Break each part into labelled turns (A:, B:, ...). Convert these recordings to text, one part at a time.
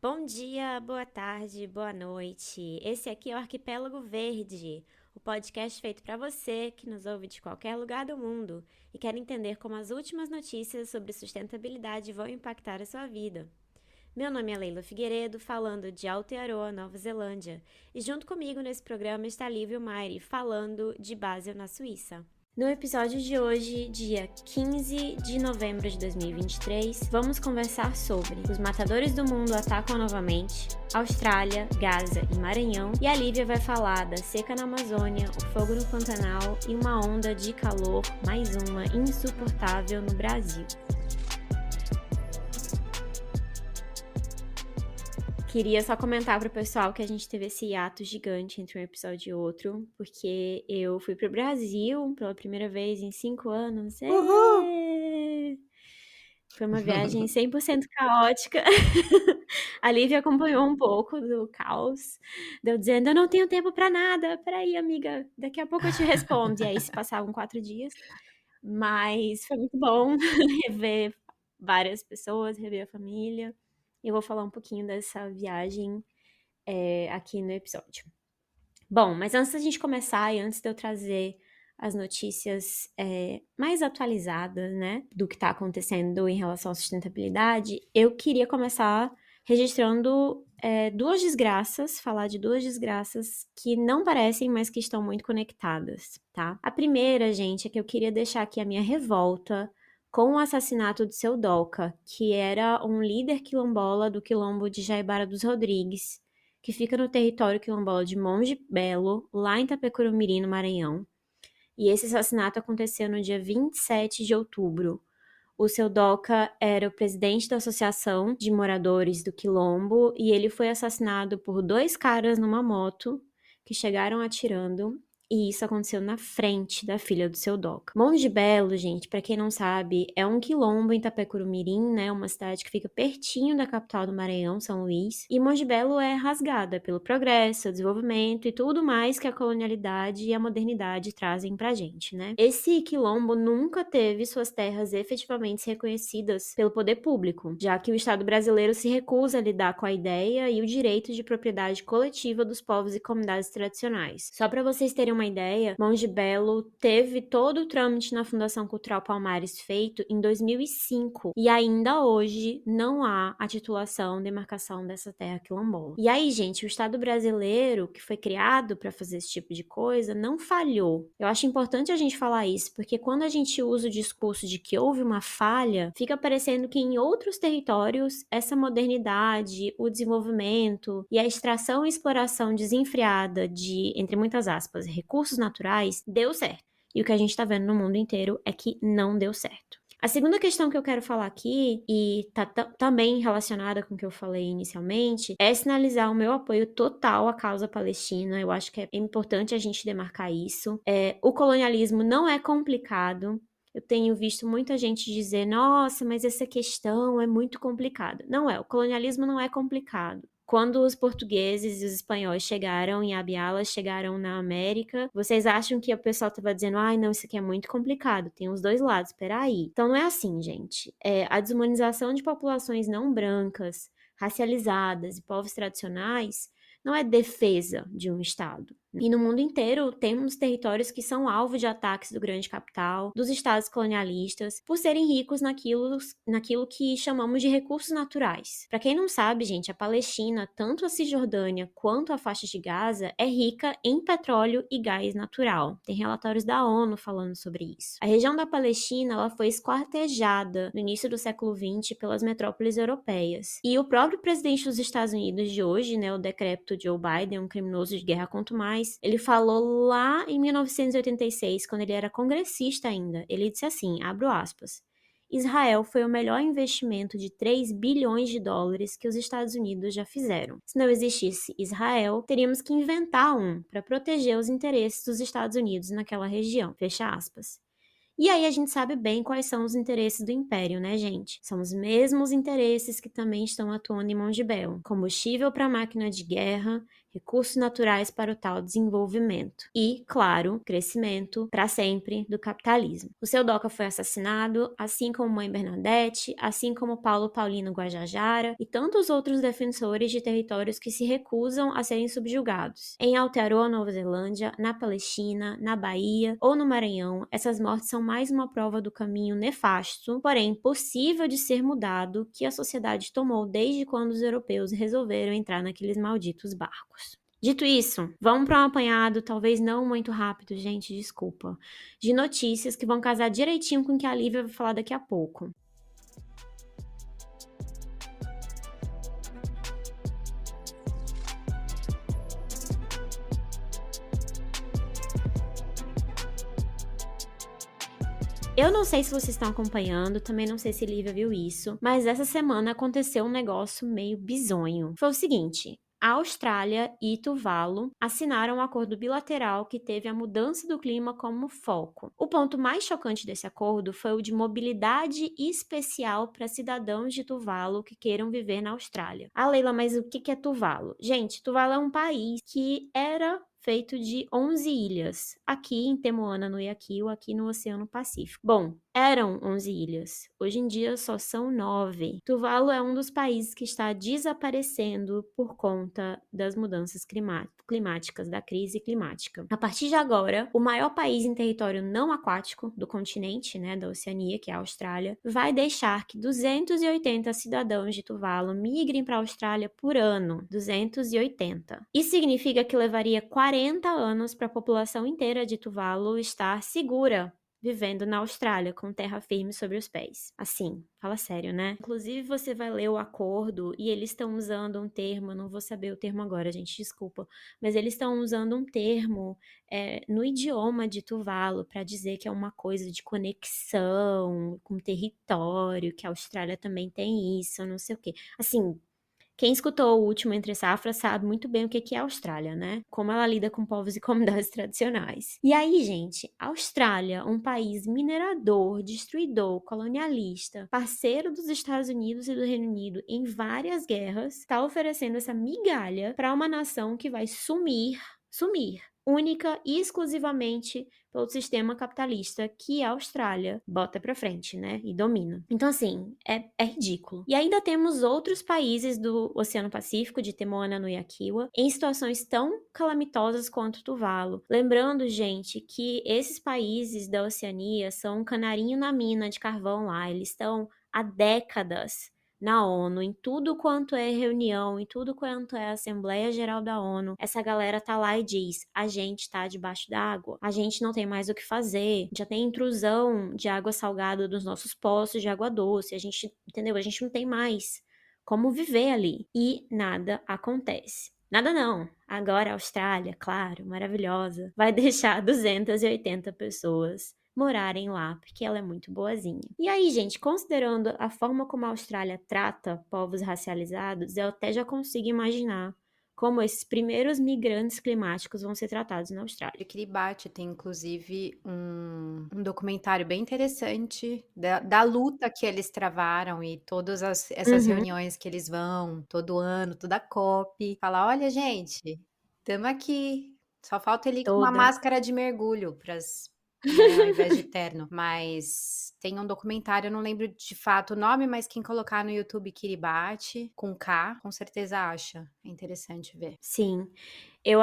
A: Bom dia, boa tarde, boa noite. Esse aqui é o Arquipélago Verde, o podcast feito para você que nos ouve de qualquer lugar do mundo e quer entender como as últimas notícias sobre sustentabilidade vão impactar a sua vida. Meu nome é Leila Figueiredo, falando de Aotearoa, Nova Zelândia, e junto comigo nesse programa está Lívio Mairi, falando de Basel, na Suíça. No episódio de hoje, dia 15 de novembro de 2023, vamos conversar sobre os matadores do mundo atacam novamente, Austrália, Gaza e Maranhão, e a Lívia vai falar da seca na Amazônia, o fogo no Pantanal e uma onda de calor, mais uma, insuportável no Brasil. Queria só comentar pro pessoal que a gente teve esse hiato gigante entre um episódio e outro, porque eu fui pro Brasil pela primeira vez em 5 anos.
B: Uhul!
A: Foi uma viagem 100% caótica. A Lívia acompanhou um pouco do caos, deu dizendo, eu não tenho tempo pra nada, peraí, amiga, daqui a pouco eu te respondo. E aí se passavam 4 dias, mas foi muito bom rever várias pessoas, rever a família. Eu vou falar um pouquinho dessa viagem aqui no episódio. Bom, mas antes da gente começar e antes de eu trazer as notícias mais atualizadas, né, do que está acontecendo em relação à sustentabilidade, eu queria começar registrando duas desgraças, falar de duas desgraças que não parecem, mas que estão muito conectadas, tá? A primeira, gente, é que eu queria deixar aqui a minha revolta com o assassinato de seu Doca, que era um líder quilombola do quilombo de Jaibara dos Rodrigues, que fica no território quilombola de Monte Belo, lá em Itapecurumiri, no Maranhão. E esse assassinato aconteceu no dia 27 de outubro. O seu Doca era o presidente da Associação de Moradores do Quilombo e ele foi assassinado por 2 caras numa moto que chegaram atirando. E isso aconteceu na frente da filha do seu Doca. Monte Belo, gente, pra quem não sabe, é um quilombo em Itapecurumiri, né? Uma cidade que fica pertinho da capital do Maranhão, São Luís. E Monte Belo é rasgada pelo progresso, o desenvolvimento e tudo mais que a colonialidade e a modernidade trazem pra gente, né? Esse quilombo nunca teve suas terras efetivamente reconhecidas pelo poder público, já que o Estado brasileiro se recusa a lidar com a ideia e o direito de propriedade coletiva dos povos e comunidades tradicionais. Só para vocês terem uma ideia, Monte Belo teve todo o trâmite na Fundação Cultural Palmares feito em 2005 e ainda hoje não há a titulação, demarcação dessa terra quilombola. E aí, gente, o Estado brasileiro, que foi criado para fazer esse tipo de coisa, não falhou. Eu acho importante a gente falar isso, porque quando a gente usa o discurso de que houve uma falha, fica parecendo que em outros territórios essa modernidade, o desenvolvimento e a extração e exploração desenfreada de, entre muitas aspas, recursos naturais, deu certo. E o que a gente tá vendo no mundo inteiro é que não deu certo. A segunda questão que eu quero falar aqui, e tá também relacionada com o que eu falei inicialmente, é sinalizar o meu apoio total à causa palestina. Eu acho que é importante a gente demarcar isso. O colonialismo não é complicado. Eu tenho visto muita gente dizer, nossa, mas essa questão é muito complicada. Não é, o colonialismo não é complicado. Quando os portugueses e os espanhóis chegaram em Abiala, chegaram na América, vocês acham que o pessoal estava dizendo, ai, não, isso aqui é muito complicado, tem os dois lados, peraí. Então não é assim, gente. A desumanização de populações não brancas, racializadas e povos tradicionais não é defesa de um Estado. E no mundo inteiro temos territórios que são alvo de ataques do grande capital, dos estados colonialistas, por serem ricos naquilo que chamamos de recursos naturais. Para quem não sabe, gente, a Palestina, tanto a Cisjordânia quanto a faixa de Gaza, é rica em petróleo e gás natural. Tem relatórios da ONU falando sobre isso. A região da Palestina ela foi esquartejada no início do século XX pelas metrópoles europeias. E o próprio presidente dos Estados Unidos de hoje, né, o decrépito Joe Biden, um criminoso de guerra quanto mais, ele falou lá em 1986, quando ele era congressista ainda, ele disse assim, abro aspas, Israel foi o melhor investimento de 3 bilhões de dólares que os Estados Unidos já fizeram. Se não existisse Israel, teríamos que inventar um para proteger os interesses dos Estados Unidos naquela região. Fecha aspas. E aí a gente sabe bem quais são os interesses do Império, né, gente? São os mesmos interesses que também estão atuando em Monte Belo. Combustível para máquina de guerra, recursos naturais para o tal desenvolvimento e, claro, crescimento para sempre do capitalismo. O seu Doca foi assassinado, assim como Mãe Bernadette, assim como Paulo Paulino Guajajara e tantos outros defensores de territórios que se recusam a serem subjugados. Em Aotearoa, Nova Zelândia, na Palestina, na Bahia ou no Maranhão, essas mortes são mais uma prova do caminho nefasto, porém possível de ser mudado, que a sociedade tomou desde quando os europeus resolveram entrar naqueles malditos barcos. Dito isso, vamos para um apanhado, talvez não muito rápido, gente, desculpa, de notícias que vão casar direitinho com o que a Lívia vai falar daqui a pouco. Eu não sei se vocês estão acompanhando, também não sei se Lívia viu isso, mas essa semana aconteceu um negócio meio bizonho. Foi o seguinte: a Austrália e Tuvalu assinaram um acordo bilateral que teve a mudança do clima como foco. O ponto mais chocante desse acordo foi o de mobilidade especial para cidadãos de Tuvalu que queiram viver na Austrália. Ah, Leila, mas o que é Tuvalu? Gente, Tuvalu é um país que era feito de 11 ilhas, aqui em Temoana, no Iaquio, aqui no Oceano Pacífico. Bom, eram 11 ilhas, hoje em dia só são 9. Tuvalu é um dos países que está desaparecendo por conta das mudanças climáticas, da crise climática. A partir de agora, o maior país em território não aquático do continente, né, da Oceania, que é a Austrália, vai deixar que 280 cidadãos de Tuvalu migrem para a Austrália por ano. 280. Isso significa que levaria 40 anos para a população inteira de Tuvalu estar segura vivendo na Austrália, com terra firme sobre os pés. Assim, fala sério, né? Inclusive, você vai ler o acordo e eles estão usando um termo, eu não vou saber o termo agora, gente, desculpa, mas eles estão usando um termo no idioma de Tuvalu para dizer que é uma coisa de conexão com território, que a Austrália também tem isso, não sei o quê. Assim, quem escutou o último Entre Safras sabe muito bem o que é a Austrália, né? Como ela lida com povos e comunidades tradicionais. E aí, gente, a Austrália, um país minerador, destruidor, colonialista, parceiro dos Estados Unidos e do Reino Unido em várias guerras, está oferecendo essa migalha para uma nação que vai sumir, única e exclusivamente pelo sistema capitalista que a Austrália bota pra frente, né, e domina. Então, assim, é ridículo. E ainda temos outros países do Oceano Pacífico, de Temoana no Iaquiwa, em situações tão calamitosas quanto Tuvalu. Lembrando, gente, que esses países da Oceania são um canarinho na mina de carvão lá, eles estão há décadas na ONU, em tudo quanto é reunião, em tudo quanto é Assembleia Geral da ONU, essa galera tá lá e diz: a gente tá debaixo d'água, a gente não tem mais o que fazer, já tem intrusão de água salgada dos nossos poços de água doce, a gente, entendeu? A gente não tem mais como viver ali. E nada acontece. Nada não. Agora a Austrália, claro, maravilhosa, vai deixar 280 pessoas morarem lá, porque ela é muito boazinha. E aí, gente, considerando a forma como a Austrália trata povos racializados, eu até já consigo imaginar como esses primeiros migrantes climáticos vão ser tratados na Austrália.
C: De Kiribati tem, inclusive, um documentário bem interessante da luta que eles travaram e todas essas reuniões que eles vão todo ano, toda a COP. Fala, olha, gente, estamos aqui. Só falta ele com uma máscara de mergulho para né, ao invés de terno. Mas tem um documentário, eu não lembro de fato o nome, mas quem colocar no YouTube Kiribati, com K, com certeza acha. É interessante ver.
A: Sim. Eu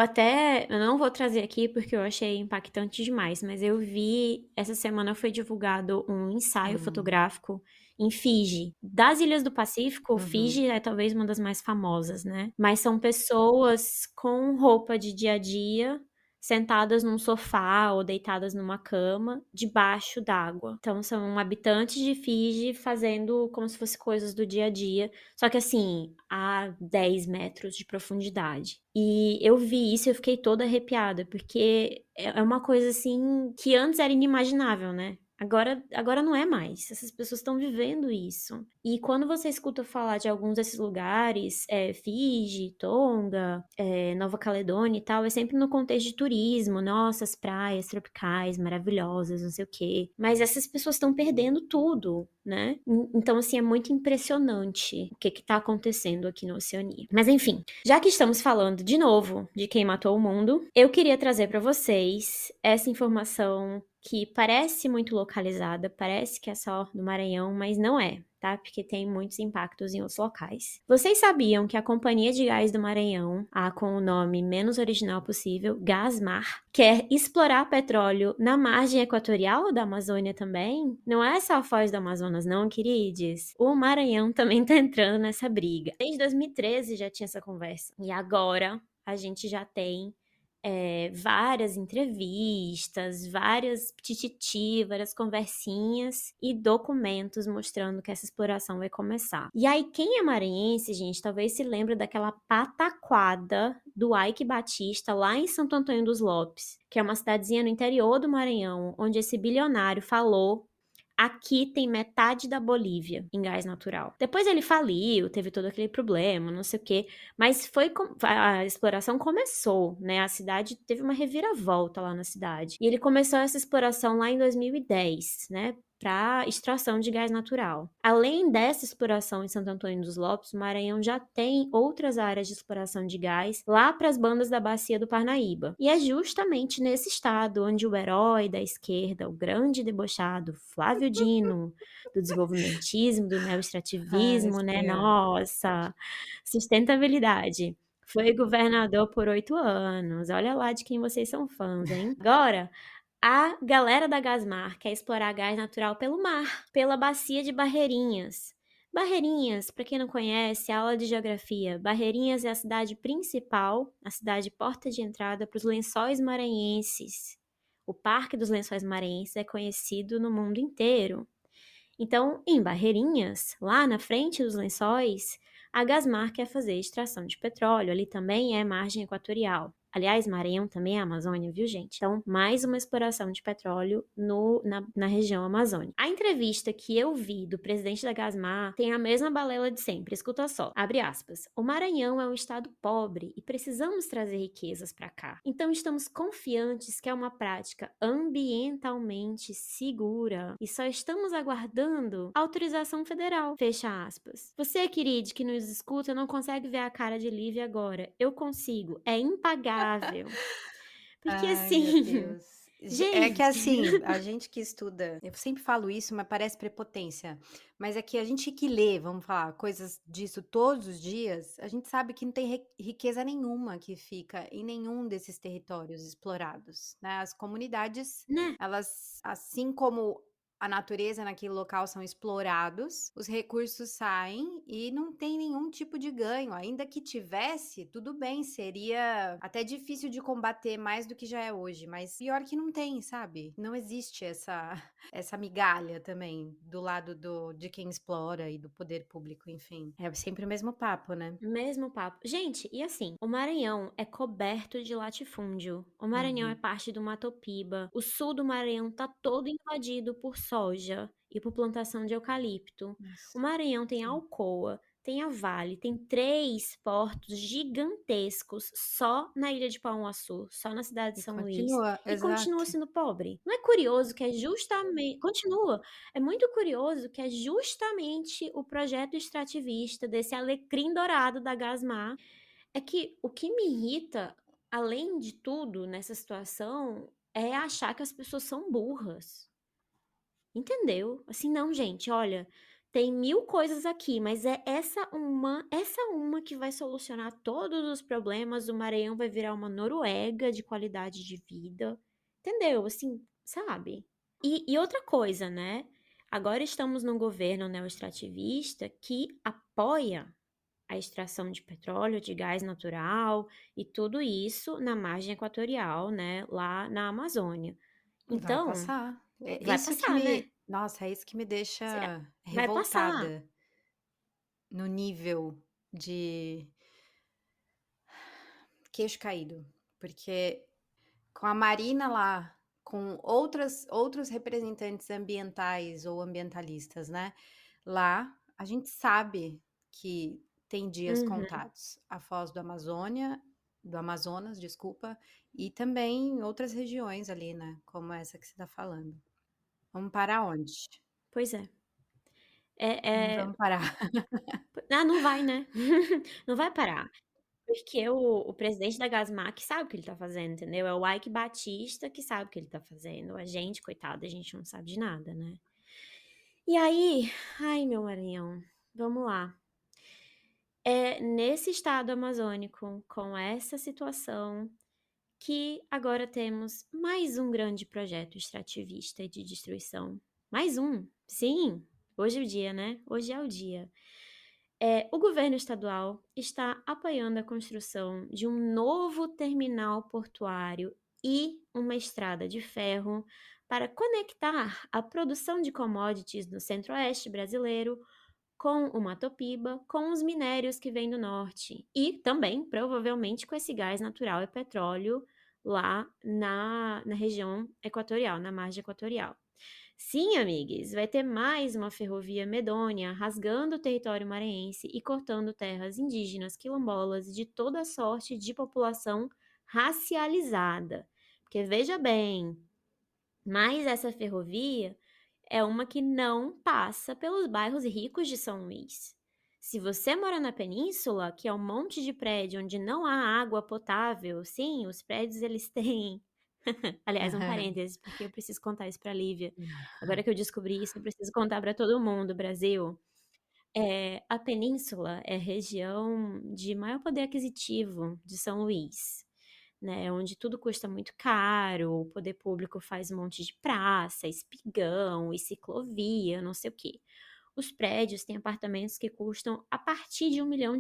A: não vou trazer aqui porque eu achei impactante demais, mas eu vi, essa semana foi divulgado um ensaio fotográfico em Fiji. Das Ilhas do Pacífico, Fiji é talvez uma das mais famosas, né? Mas são pessoas com roupa de dia a dia, sentadas num sofá ou deitadas numa cama, debaixo d'água. Então, são habitantes de Fiji fazendo como se fosse coisas do dia a dia, só que assim, a 10 metros de profundidade. E eu vi isso e eu fiquei toda arrepiada, porque é uma coisa assim que antes era inimaginável, né? Agora não é mais. Essas pessoas estão vivendo isso. E quando você escuta falar de alguns desses lugares, Fiji, Tonga, Nova Caledônia e tal, é sempre no contexto de turismo. Nossa, as praias tropicais maravilhosas, não sei o quê. Mas essas pessoas estão perdendo tudo, né? Então, assim, é muito impressionante o que tá acontecendo aqui na Oceania. Mas, enfim, já que estamos falando de novo de quem matou o mundo, eu queria trazer para vocês essa informação que parece muito localizada, parece que é só no Maranhão, mas não é, tá? Porque tem muitos impactos em outros locais. Vocês sabiam que a Companhia de Gás do Maranhão, com o nome menos original possível, Gasmar, quer explorar petróleo na margem equatorial da Amazônia também? Não é só a Foz do Amazonas, não, queridos. O Maranhão também tá entrando nessa briga. Desde 2013 já tinha essa conversa. E agora a gente já tem várias entrevistas, várias tititi, várias conversinhas e documentos mostrando que essa exploração vai começar. E aí, quem é maranhense, gente, talvez se lembre daquela pataquada do Ike Batista lá em Santo Antônio dos Lopes, que é uma cidadezinha no interior do Maranhão, onde esse bilionário falou: aqui tem metade da Bolívia em gás natural. Depois ele faliu, teve todo aquele problema, não sei o quê, mas a exploração começou, né? A cidade teve uma reviravolta lá na cidade. E ele começou essa exploração lá em 2010, né? Para extração de gás natural. Além dessa exploração em Santo Antônio dos Lopes, o Maranhão já tem outras áreas de exploração de gás lá para as bandas da Bacia do Parnaíba. E é justamente nesse estado onde o herói da esquerda, o grande debochado Flávio Dino, do desenvolvimentismo, do
C: Ai,
A: neoextrativismo, né?
C: senhor.
A: Nossa, sustentabilidade. Foi governador por 8 anos. Olha lá de quem vocês são fãs, hein? Agora, a galera da Gasmar quer explorar gás natural pelo mar, pela bacia de Barreirinhas. Barreirinhas, para quem não conhece, aula de geografia. Barreirinhas é a cidade principal, a cidade porta de entrada para os Lençóis Maranhenses. O Parque dos Lençóis Maranhenses é conhecido no mundo inteiro. Então, em Barreirinhas, lá na frente dos lençóis, a Gasmar quer fazer extração de petróleo. Ali também é margem equatorial. Aliás, Maranhão também é Amazônia, viu, gente? Então, mais uma exploração de petróleo na região amazônica. A entrevista que eu vi do presidente da Gasmar tem a mesma balela de sempre. Escuta só. Abre aspas. O Maranhão é um estado pobre e precisamos trazer riquezas para cá. Então, estamos confiantes que é uma prática ambientalmente segura e só estamos aguardando autorização federal. Fecha aspas. Você, querido, que nos escuta, não consegue ver a cara de Lívia agora. Eu consigo. É impagável. Porque
C: Ai, meu
A: assim,
C: Deus. É que
A: gente,
C: assim, a gente que estuda, eu sempre falo isso, mas parece prepotência. Mas é que a gente que lê, vamos falar, coisas disso todos os dias, a gente sabe que não tem riqueza nenhuma que fica em nenhum desses territórios explorados, né? As comunidades,
A: né?
C: elas, assim como a natureza naquele local são explorados, os recursos saem e não tem nenhum tipo de ganho. Ainda que tivesse, tudo bem, seria até difícil de combater mais do que já é hoje, mas pior que não tem, sabe? Não existe essa migalha também do lado de quem explora e do poder público, enfim. É sempre o mesmo papo, né?
A: Mesmo papo. Gente, e assim, o Maranhão é coberto de latifúndio. O Maranhão é
C: Uhum.
A: parte do Mato Piba. O sul do Maranhão tá todo invadido por soja e por plantação de eucalipto. O
C: Nossa,
A: Maranhão tem a
C: sim.
A: Alcoa, tem a Vale, tem 3 portos gigantescos só na Ilha de Palmaçu, só na cidade de
C: E
A: São Luís.
C: continua,
A: E continua
C: exato.
A: sendo pobre. Não é curioso que é justamente. Continua. É muito curioso que é justamente o projeto extrativista desse alecrim dourado da Gasmar. É que o que me irrita, além de tudo, nessa situação, é achar que as pessoas são burras. Entendeu? Assim, não, gente, olha, tem 1000 coisas aqui, mas é essa uma que vai solucionar todos os problemas. O Maranhão vai virar uma Noruega de qualidade de vida. Entendeu? Assim, sabe? E outra coisa, né? Agora estamos num governo neoextrativista que apoia a extração de petróleo, de gás natural e tudo isso na margem equatorial, né? Lá na Amazônia.
C: Vai
A: Então,
C: passar. É
A: vai
C: isso que
A: passar, né?
C: nossa, é isso que me
A: Será?
C: deixa
A: Vai passar.
C: revoltada no nível de queixo caído, porque com a Marina lá com outros representantes ambientais ou ambientalistas, né. Lá, a gente sabe que tem dias
A: Uhum.
C: contados. A Foz do Amazonas, desculpa, e também outras regiões ali, né, como essa que você está falando. Vamos parar onde?
A: Pois é.
C: Onde
A: É
C: vamos parar?
A: não vai, né. Não vai parar, porque o presidente da Gasmac sabe o que ele tá fazendo, entendeu. É o Ike Batista que sabe o que ele tá fazendo, a gente, coitada, a gente não sabe de nada, né. E aí, ai meu Maranhão, vamos lá. É nesse estado amazônico, com essa situação, que agora temos mais um grande projeto extrativista e de destruição. Mais um, sim, hoje é o dia, né, hoje é o dia. O governo estadual está apoiando a construção de um novo terminal portuário e uma estrada de ferro para conectar a produção de commodities no centro-oeste brasileiro com o Mato Piba, com os minérios que vêm do norte e também, provavelmente, com esse gás natural e petróleo lá na região equatorial, na margem equatorial. Sim, amigues, vai ter mais uma ferrovia medonha rasgando o território maranhense e cortando terras indígenas, quilombolas e de toda sorte de população racializada. Porque veja bem, mas essa ferrovia é uma que não passa pelos bairros ricos de São Luís. Se você mora na península, que é um monte de prédio onde não há água potável, sim, os prédios eles têm. Aliás, um parênteses, porque eu preciso contar isso pra Lívia. Agora que eu descobri isso, eu preciso contar para todo mundo, Brasil. A península é a região de maior poder aquisitivo de São Luís, né, onde tudo custa muito caro, o poder público faz um monte de praça, espigão e ciclovia, não sei o quê. Os prédios têm apartamentos que custam a partir de R$ 1 milhão.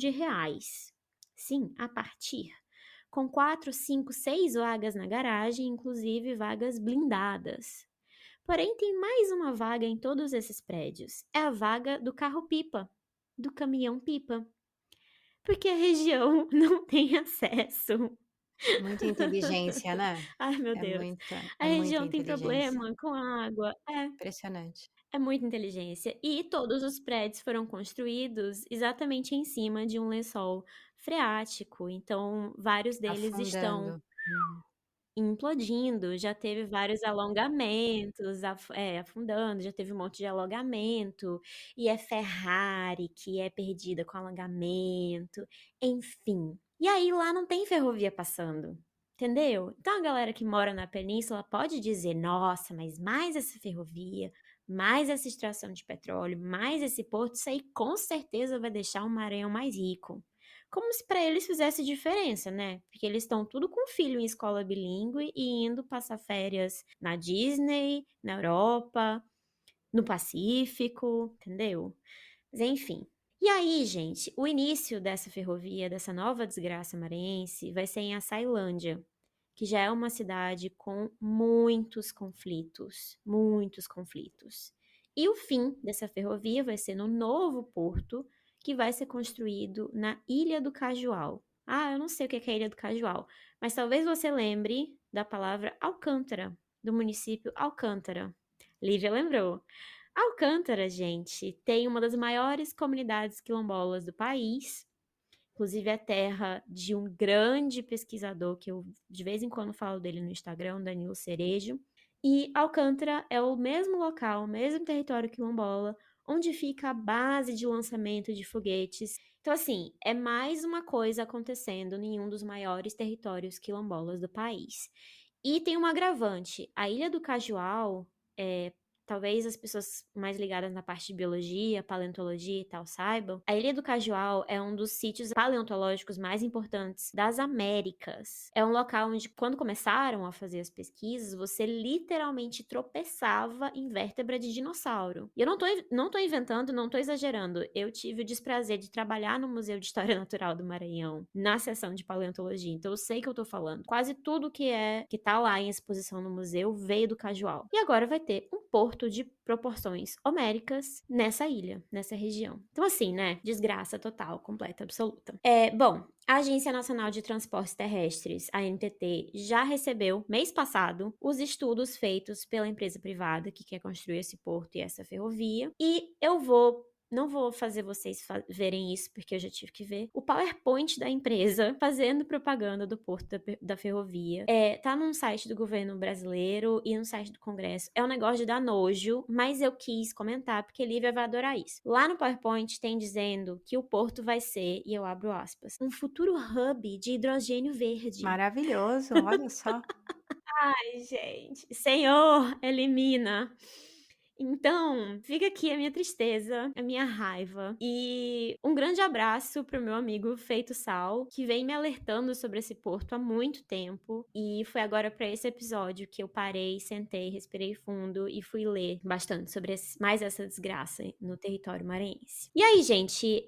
A: Sim, a partir. Com 4, 5, 6 vagas na garagem, inclusive vagas blindadas. Porém, tem mais uma vaga em todos esses prédios. É a vaga do carro-pipa, do caminhão-pipa. Porque a região não tem acesso.
C: Muita inteligência, né?
A: Ai, meu Deus. A
C: É muita
A: região tem
C: inteligência.
A: problema com a água.
C: Impressionante.
A: É muita inteligência. E todos os prédios foram construídos exatamente em cima de um lençol freático, então vários deles estão
C: Afundando. Uhum.
A: implodindo, já teve vários alongamentos, afundando, já teve um monte de alongamento, e é Ferrari que é perdida com alongamento, enfim. E aí lá não tem ferrovia passando, entendeu? Então a galera que mora na península pode dizer: "Nossa, mas mais essa ferrovia, mais essa extração de petróleo, mais esse porto, isso aí com certeza vai deixar o Maranhão mais rico". Como se para eles fizesse diferença, né, porque eles estão tudo com filho em escola bilíngue e indo passar férias na Disney, na Europa, no Pacífico, entendeu? Mas enfim. E aí, gente, o início dessa ferrovia, dessa nova desgraça maranhense, vai ser em Açailândia, que já é uma cidade com muitos conflitos, muitos conflitos. E o fim dessa ferrovia vai ser no novo porto, que vai ser construído na Ilha do Cajual. Ah, eu não sei o que é a Ilha do Cajual, mas talvez você lembre da palavra Alcântara, do município Alcântara. Lívia lembrou. Alcântara, gente, tem uma das maiores comunidades quilombolas do país. Inclusive é terra de um grande pesquisador que eu de vez em quando falo dele no Instagram, Danilo Cerejo. E Alcântara é o mesmo local, o mesmo território quilombola, onde fica a base de lançamento de foguetes. Então, assim, é mais uma coisa acontecendo em um dos maiores territórios quilombolas do país. E tem um agravante: a Ilha do Cajual, talvez as pessoas mais ligadas na parte de biologia, paleontologia e tal saibam, a Ilha do Cajual é um dos sítios paleontológicos mais importantes das Américas. É um local onde, quando começaram a fazer as pesquisas, você literalmente tropeçava em vértebra de dinossauro. E eu não tô inventando, não tô exagerando. Eu tive o desprazer de trabalhar no Museu de História Natural do Maranhão, na seção de paleontologia, então eu sei que eu tô falando. Quase tudo que tá lá em exposição no museu veio do Cajual. E agora vai ter um porto porto de proporções homéricas nessa ilha, nessa região. Então assim, né, desgraça total, completa, absoluta. Bom, a Agência Nacional de Transportes Terrestres, a ANTT, já recebeu, mês passado, os estudos feitos pela empresa privada que quer construir esse porto e essa ferrovia, e não vou fazer vocês verem isso, porque eu já tive que ver. O PowerPoint da empresa fazendo propaganda do porto da ferrovia. Tá num site do governo brasileiro e no site do Congresso. É um negócio de dar nojo, mas eu quis comentar, porque Lívia vai adorar isso. Lá no PowerPoint tem dizendo que o porto vai ser, e eu abro aspas, um futuro hub de hidrogênio verde.
C: Maravilhoso, olha só.
A: Ai, gente. Senhor, elimina. Então, fica aqui a minha tristeza, a minha raiva. E um grande abraço pro meu amigo Feito Sal, que vem me alertando sobre esse porto há muito tempo. E foi agora pra esse episódio que eu parei, sentei, respirei fundo e fui ler bastante sobre mais essa desgraça no território maranhense. E aí, gente,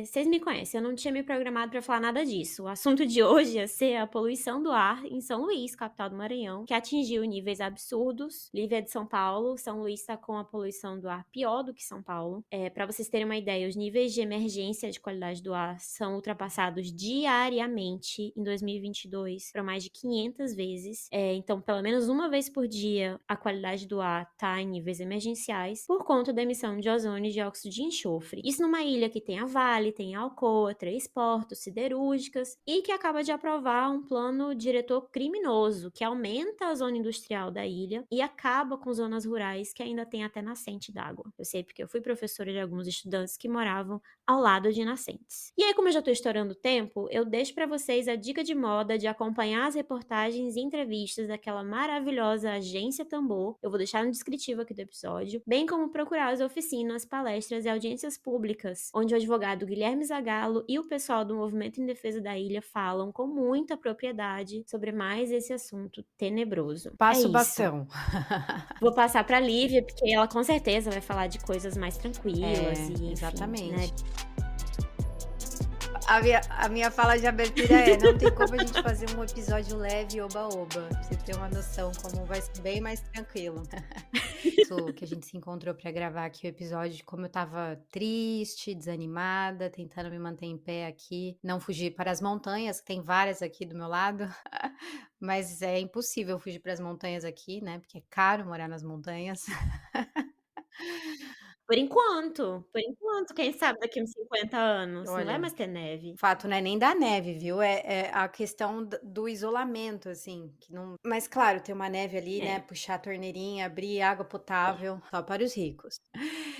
A: vocês me conhecem, eu não tinha me programado pra falar nada disso. O assunto de hoje ia ser a poluição do ar em São Luís, capital do Maranhão, que atingiu níveis absurdos. Lívia é de São Paulo, São Luís está com a poluição do ar pior do que São Paulo. Para vocês terem uma ideia, os níveis de emergência de qualidade do ar são ultrapassados diariamente em 2022 para mais de 500 vezes. Então, pelo menos uma vez por dia, a qualidade do ar está em níveis emergenciais por conta da emissão de ozônio e dióxido de enxofre. Isso numa ilha que tem a Vale, tem a Alcoa, 3 portos, siderúrgicas e que acaba de aprovar um plano diretor criminoso que aumenta a zona industrial da ilha e acaba com zonas rurais que ainda tem até nascente d'água. Eu sei porque eu fui professora de alguns estudantes que moravam ao lado de nascentes. E aí, como eu já tô estourando o tempo, eu deixo para vocês a dica de moda de acompanhar as reportagens e entrevistas daquela maravilhosa Agência Tambor. Eu vou deixar no descritivo aqui do episódio, bem como procurar as oficinas, palestras e audiências públicas, onde o advogado Guilherme Zagallo e o pessoal do Movimento em Defesa da Ilha falam com muita propriedade sobre mais esse assunto tenebroso.
C: Passa o
A: isso.
C: bastão.
A: Vou passar pra Lívia, porque ela com certeza vai falar de coisas mais tranquilas e enfim,
C: exatamente.
A: né?
C: A minha fala de abertura não tem como a gente fazer um episódio leve, oba-oba. Pra você ter uma noção como vai ser bem mais tranquilo. Isso que a gente se encontrou pra gravar aqui o episódio de como eu tava triste, desanimada, tentando me manter em pé aqui, não fugir para as montanhas, que tem várias aqui do meu lado. Mas é impossível fugir para as montanhas aqui, né? Porque é caro morar nas montanhas.
A: Por enquanto, quem sabe daqui uns 50 anos, não vai
C: Olha,
A: mais ter neve.
C: o fato não é nem da neve, viu? É a questão do isolamento, assim, que não. Mas claro, ter uma neve ali, né? Puxar a torneirinha, abrir água potável, só para os ricos.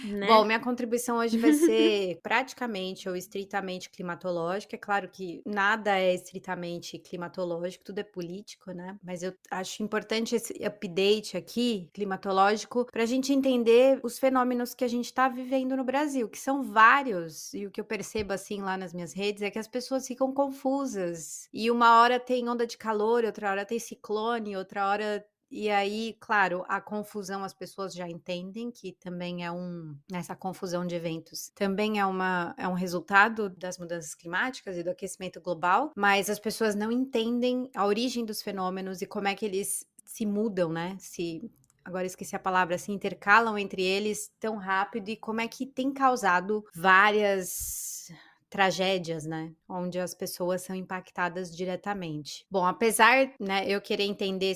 A: Né?
C: Bom, minha contribuição hoje vai ser praticamente ou estritamente climatológica. É claro que nada é estritamente climatológico, tudo é político, né? Mas eu acho importante esse update aqui, climatológico, para a gente entender os fenômenos que a gente está vivendo no Brasil, que são vários. E o que eu percebo, assim, lá nas minhas redes é que as pessoas ficam confusas. E uma hora tem onda de calor, outra hora tem ciclone, outra hora. E aí, claro, a confusão as pessoas já entendem que também essa confusão de eventos também é um resultado das mudanças climáticas e do aquecimento global, mas as pessoas não entendem a origem dos fenômenos e como é que eles se mudam, né? Agora esqueci a palavra, se intercalam entre eles tão rápido e como é que tem causado várias tragédias, né, onde as pessoas são impactadas diretamente. Bom, apesar, né, eu querer entender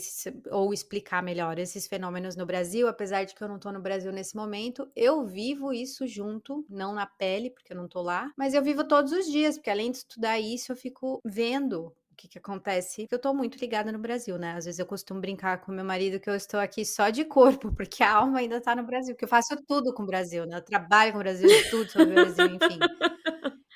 C: ou explicar melhor esses fenômenos no Brasil, apesar de que eu não tô no Brasil nesse momento, eu vivo isso junto, não na pele, porque eu não tô lá, mas eu vivo todos os dias, porque além de estudar isso, eu fico vendo o que acontece. Eu tô muito ligada no Brasil, né? Às vezes eu costumo brincar com meu marido que eu estou aqui só de corpo, porque a alma ainda tá no Brasil, porque eu faço tudo com o Brasil, né? Eu trabalho com o Brasil, estudo sobre o Brasil, enfim.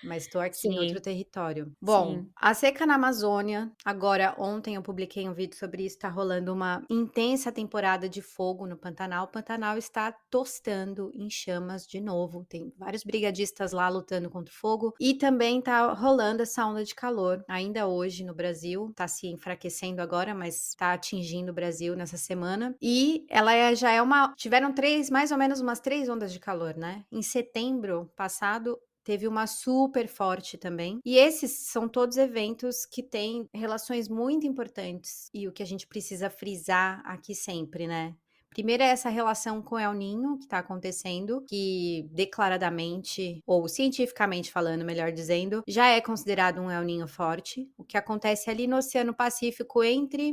C: Mas estou aqui em outro território. Bom, a seca na Amazônia, agora ontem eu publiquei um vídeo sobre isso, está rolando uma intensa temporada de fogo no Pantanal. O Pantanal está tostando em chamas de novo, tem vários brigadistas lá lutando contra o fogo e também está rolando essa onda de calor, ainda hoje no Brasil, está se enfraquecendo agora, mas está atingindo o Brasil nessa semana e ela já é tiveram mais ou menos umas 3 ondas de calor, né? Em setembro passado, teve uma super forte também. E esses são todos eventos que têm relações muito importantes. E o que a gente precisa frisar aqui sempre, né? Primeiro é essa relação com o El Niño que está acontecendo, que declaradamente, ou cientificamente falando, melhor dizendo, já é considerado um El Niño forte. O que acontece ali no Oceano Pacífico,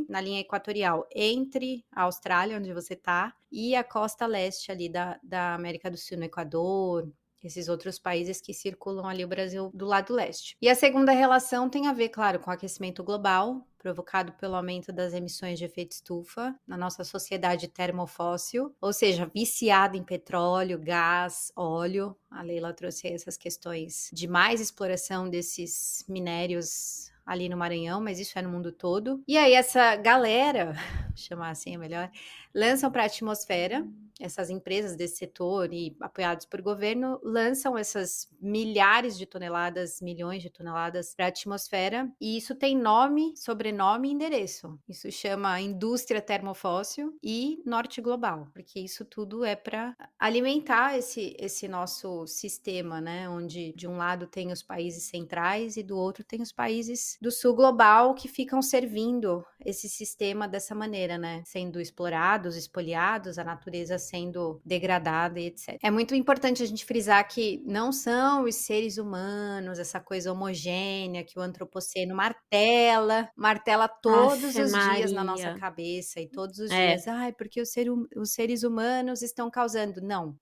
C: na linha equatorial, entre a Austrália, onde você está, e a costa leste ali da América do Sul, no Equador, esses outros países que circulam ali o Brasil do lado leste. E a segunda relação tem a ver, claro, com o aquecimento global, provocado pelo aumento das emissões de efeito estufa na nossa sociedade termofóssil, ou seja, viciada em petróleo, gás, óleo. A Leila trouxe aí essas questões de mais exploração desses minérios ali no Maranhão, mas isso é no mundo todo. E aí essa galera, chamar assim é melhor, lançam para a atmosfera, essas empresas desse setor e apoiados por governo, lançam essas milhares de toneladas, milhões de toneladas para a atmosfera, e isso tem nome, sobrenome e endereço. Isso chama indústria termofóssil e norte global, porque isso tudo é para alimentar esse nosso sistema, né? Onde de um lado tem os países centrais e do outro tem os países do sul global que ficam servindo esse sistema dessa maneira, né? Sendo explorados, espoliados, a natureza sendo degradada e etc. É muito importante a gente frisar que não são os seres humanos, essa coisa homogênea que o antropoceno martela todos
A: Afe
C: os dias na nossa
A: Maria.
C: cabeça e todos os
A: É.
C: dias, porque os seres humanos estão causando. Não.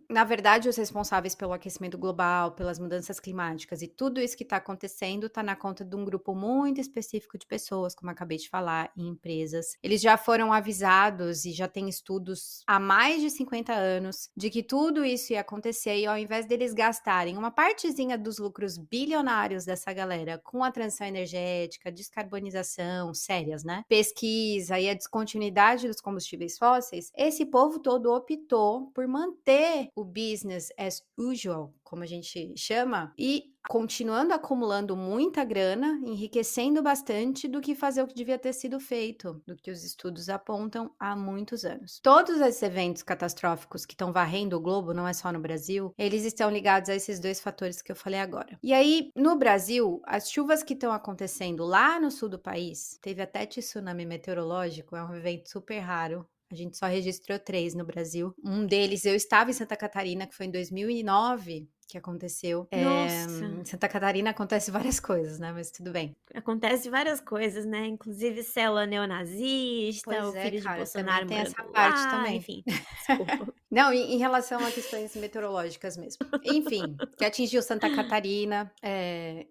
C: Na verdade, os responsáveis pelo aquecimento global, pelas mudanças climáticas e tudo isso que está acontecendo está na conta de um grupo muito específico de pessoas, como acabei de falar, em empresas. Eles já foram avisados e já tem estudos há mais de 50 anos de que tudo isso ia acontecer, e ao invés deles gastarem uma partezinha dos lucros bilionários dessa galera com a transição energética, descarbonização, sérias, né? Pesquisa e a descontinuidade dos combustíveis fósseis, esse povo todo optou por manter o business as usual, como a gente chama, e continuando acumulando muita grana, enriquecendo bastante, do que fazer o que devia ter sido feito, do que os estudos apontam há muitos anos. Todos esses eventos catastróficos que estão varrendo o globo, não é só no Brasil, eles estão ligados a esses dois fatores que eu falei agora. E aí, no Brasil, as chuvas que estão acontecendo lá no sul do país, teve até tsunami meteorológico, é um evento super raro. A gente só registrou 3 no Brasil. Um deles, eu estava em Santa Catarina, que foi em 2009 que aconteceu.
A: Nossa.
C: Em Santa Catarina acontece várias coisas, né? Mas tudo bem.
A: Acontece várias coisas, né? Inclusive célula neonazista,
C: Pois
A: o
C: é,
A: filho de
C: cara, também
A: Bolsonaro
C: tem essa
A: morando
C: parte
A: lá,
C: também.
A: enfim. Desculpa.
C: Não, em relação a questões meteorológicas mesmo. Enfim, que atingiu Santa Catarina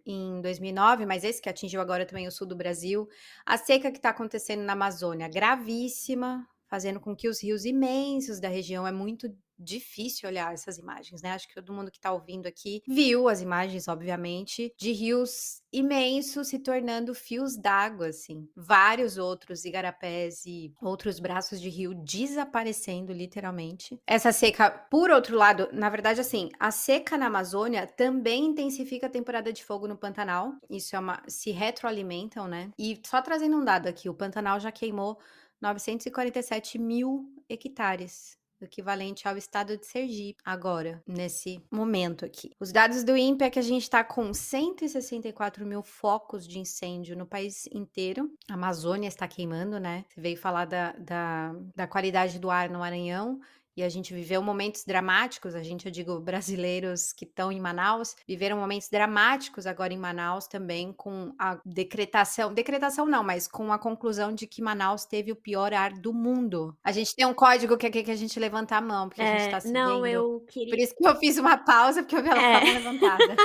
C: em 2009, mas esse que atingiu agora também o sul do Brasil. A seca que está acontecendo na Amazônia, gravíssima, fazendo com que os rios imensos da região, é muito difícil olhar essas imagens, né? Acho que todo mundo que tá ouvindo aqui viu as imagens, obviamente, de rios imensos se tornando fios d'água, assim. Vários outros igarapés e outros braços de rio desaparecendo, literalmente. Essa seca, por outro lado, na verdade, assim, a seca na Amazônia também intensifica a temporada de fogo no Pantanal. Isso se retroalimentam, né? E só trazendo um dado aqui, o Pantanal já queimou 947 mil hectares, equivalente ao estado de Sergipe, agora, nesse momento aqui. Os dados do INPE é que a gente está com 164 mil focos de incêndio no país inteiro. A Amazônia está queimando, né? Você veio falar da qualidade do ar no Maranhão, e a gente viveu momentos dramáticos, eu digo brasileiros que estão em Manaus, viveram momentos dramáticos agora em Manaus também, com a decretação não, mas com a conclusão de que Manaus teve o pior ar do mundo. A gente tem um código que é que a gente levanta a mão, porque a gente tá se
A: Não,
C: vendo.
A: eu
C: Por
A: queria.
C: isso que eu fiz uma pausa, porque eu vi ela com a mão levantada.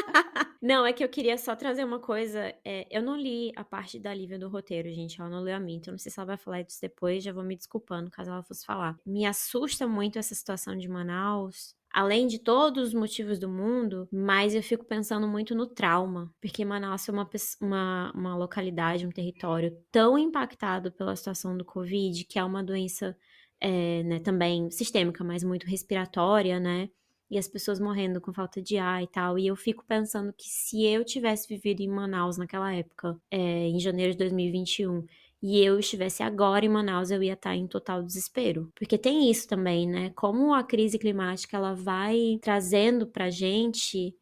A: Não, é que eu queria só trazer uma coisa. Eu não li a parte da Lívia do roteiro, gente. Ela não leu a minha, então não sei se ela vai falar disso depois. Já vou me desculpando caso ela fosse falar. Me assusta muito essa situação de Manaus. Além de todos os motivos do mundo, mas eu fico pensando muito no trauma, porque Manaus é uma localidade, um território tão impactado pela situação do Covid, que é uma doença né, também sistêmica, mas muito respiratória, né? E as pessoas morrendo com falta de ar e tal. E eu fico pensando que se eu tivesse vivido em Manaus naquela época, em janeiro de 2021, e eu estivesse agora em Manaus, eu ia estar em total desespero. Porque tem isso também, né? Como a crise climática, ela vai trazendo pra gente